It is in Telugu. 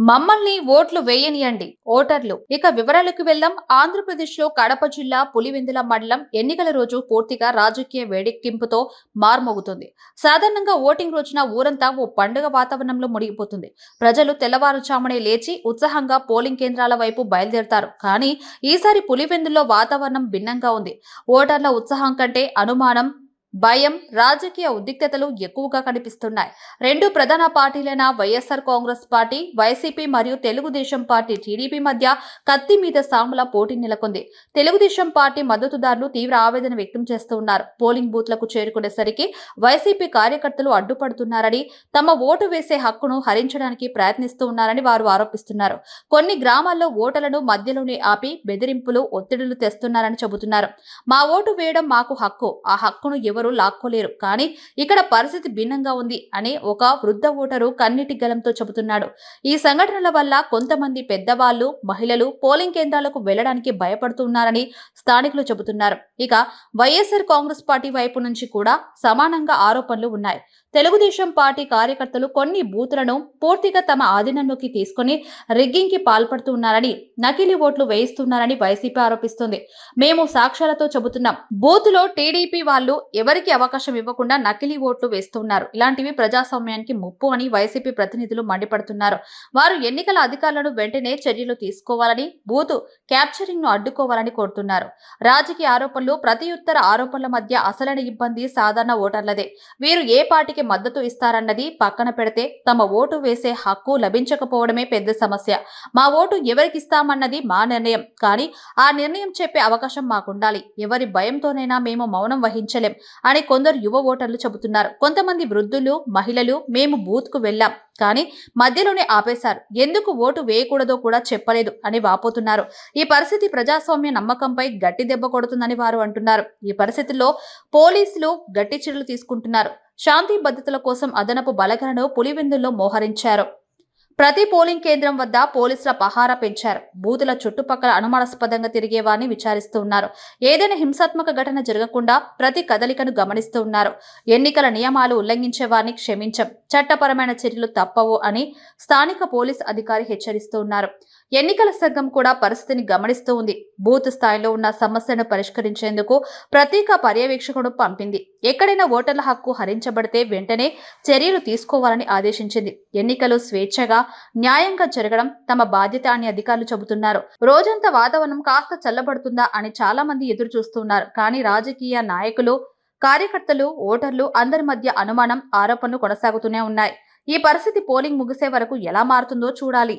మమ్మల్ని ఓట్లు వేయనియండి ఓటర్లు. ఇక వివరాలకు వెళ్దాం. ఆంధ్రప్రదేశ్ లో కడప జిల్లా పులివెందుల మండలం ఎన్నికల రోజు పూర్తిగా రాజకీయ వేడెక్కింపుతో మార్మోగుతుంది. సాధారణంగా ఓటింగ్ రోజున ఊరంతా ఓ పండుగ వాతావరణంలో మునిగిపోతుంది. ప్రజలు తెల్లవారుజామునే లేచి ఉత్సాహంగా పోలింగ్ కేంద్రాల వైపు బయలుదేరతారు. కానీ ఈసారి పులివెందుల్లో వాతావరణం భిన్నంగా ఉంది. ఓటర్ల ఉత్సాహం కంటే అనుమానం, భయం, రాజకీయ ఉద్రిక్తతలు ఎక్కువగా కనిపిస్తున్నాయి. రెండు ప్రధాన పార్టీలైన వైఎస్ఆర్ కాంగ్రెస్ పార్టీ, వైసీపీ మరియు తెలుగుదేశం పార్టీ టీడీపీ మధ్య కత్తి మీద సాముల పోటీ నెలకొంది. తెలుగుదేశం పార్టీ మద్దతుదారులు తీవ్ర ఆవేదన వ్యక్తం చేస్తున్నారు. పోలింగ్ బూత్లకు చేరుకునేసరికి వైసీపీ కార్యకర్తలు అడ్డుపడుతున్నారని, తమ ఓటు వేసే హక్కును హరించడానికి ప్రయత్నిస్తూ ఉన్నారని వారు ఆరోపిస్తున్నారు. కొన్ని గ్రామాల్లో ఓటర్లను మధ్యలోనే ఆపి బెదిరింపులు, ఒత్తిడులు తెస్తున్నారని చెబుతున్నారు. మా ఓటు వేయడం మాకు హక్కు, ఆ హక్కును ఎవరు లాక్కోలేరు, కానీ ఇక్కడ పరిస్థితి భిన్నంగా ఉంది అని ఒక వృద్ధ ఓటరు కన్నీటి గలంతో చెబుతున్నాడు. ఈ సంఘటనల వల్ల కొంతమంది పెద్దవాళ్లు, మహిళలు పోలింగ్ కేంద్రాలకు వెళ్లడానికి భయపడుతున్నారని స్థానికులు చెబుతున్నారు. ఇక వైఎస్ఆర్ కాంగ్రెస్ పార్టీ వైపు నుంచి కూడా సమానంగా ఆరోపణలు ఉన్నాయి. తెలుగుదేశం పార్టీ కార్యకర్తలు కొన్ని బూతులను పూర్తిగా తమ ఆధీనంలోకి తీసుకుని రిగ్గింగ్ కి పాల్పడుతున్నారని, నకిలీ ఓట్లు వేయిస్తున్నారని వైసీపీ ఆరోపిస్తుంది. మేము సాక్ష్యాలతో చెబుతున్నాం. బూత్ లో టీడీపీ వాళ్ళు ఎవరికి అవకాశం ఇవ్వకుండా నకిలీ ఓట్లు వేస్తున్నారు. ఇలాంటివి ప్రజాస్వామ్యానికి ముప్పు అని వైసీపీ ప్రతినిధులు మండిపడుతున్నారు. వారు ఎన్నికల అధికారులను వెంటనే చర్యలు తీసుకోవాలని, బూత్ క్యాప్చరింగ్ ను అడ్డుకోవాలని కోరుతున్నారు. రాజకీయ ఆరోపణలు, ప్రతియుత్తర ఆరోపణల మధ్య అసలైన ఇబ్బంది సాధారణ ఓటర్లదే. వీరు ఏ పార్టీకి మద్దతు ఇస్తారన్నది పక్కన పెడితే తమ ఓటు వేసే హక్కు లభించకపోవడమే పెద్ద సమస్య. మా ఓటు ఎవరికిస్తామన్నది మా నిర్ణయం, కానీ ఆ నిర్ణయం చెప్పే అవకాశం మాకుండాలి. ఎవరి భయంతోనైనా మేము మౌనం వహించలేం అని కొందరు యువ ఓటర్లు చెబుతున్నారు. కొంతమంది వృద్ధులు, మహిళలు మేము బూత్ కు వెళ్లాం, కానీ మధ్యలోనే ఆపేశారు, ఎందుకు ఓటు వేయకూడదో కూడా చెప్పలేదు అని వాపోతున్నారు. ఈ పరిస్థితి ప్రజాస్వామ్య నమ్మకంపై గట్టి దెబ్బ కొడుతుందని వారు అంటున్నారు. ఈ పరిస్థితుల్లో పోలీసులు గట్టి చర్యలు తీసుకుంటున్నారు. శాంతి భద్రతల కోసం అదనపు బలగాలను పులివెందుల్లో మోహరించారు. ప్రతి పోలింగ్ కేంద్రం వద్ద పోలీసుల పహారా పెంచారు. బూతుల చుట్టుపక్కల అనుమానాస్పదంగా తిరిగే వారిని విచారిస్తూ ఉన్నారు. ఏదైనా హింసాత్మక ఘటన జరగకుండా ప్రతి కదలికను గమనిస్తూ ఉన్నారు. ఎన్నికల నియమాలు ఉల్లంఘించే వారిని క్షమించం, చట్టపరమైన చర్యలు తప్పవు అని స్థానిక పోలీస్ అధికారి హెచ్చరిస్తూ ఉన్నారు. ఎన్నికల సంఘం కూడా పరిస్థితిని గమనిస్తూ ఉంది. బూత్ స్థాయిలో ఉన్న సమస్యను పరిష్కరించేందుకు ప్రత్యేక పర్యవేక్షకుడు పంపింది. ఎక్కడైనా ఓటర్ల హక్కు హరించబడితే వెంటనే చర్యలు తీసుకోవాలని ఆదేశించింది. ఎన్నికలు స్వేచ్ఛగా, న్యాయంగా జరగడం తమ బాధ్యత అని అధికారులు చెబుతున్నారు. రోజంతా వాతావరణం కాస్త చల్లబడుతుందా అని చాలా మంది ఎదురు చూస్తున్నారు. కానీ రాజకీయ నాయకులు, కార్యకర్తలు, ఓటర్లు అందరి మధ్య అనుమానం, ఆరోపణలు కొనసాగుతూనే ఉన్నాయి. ఈ పరిస్థితి పోలింగ్ ముగిసే వరకు ఎలా మారుతుందో చూడాలి.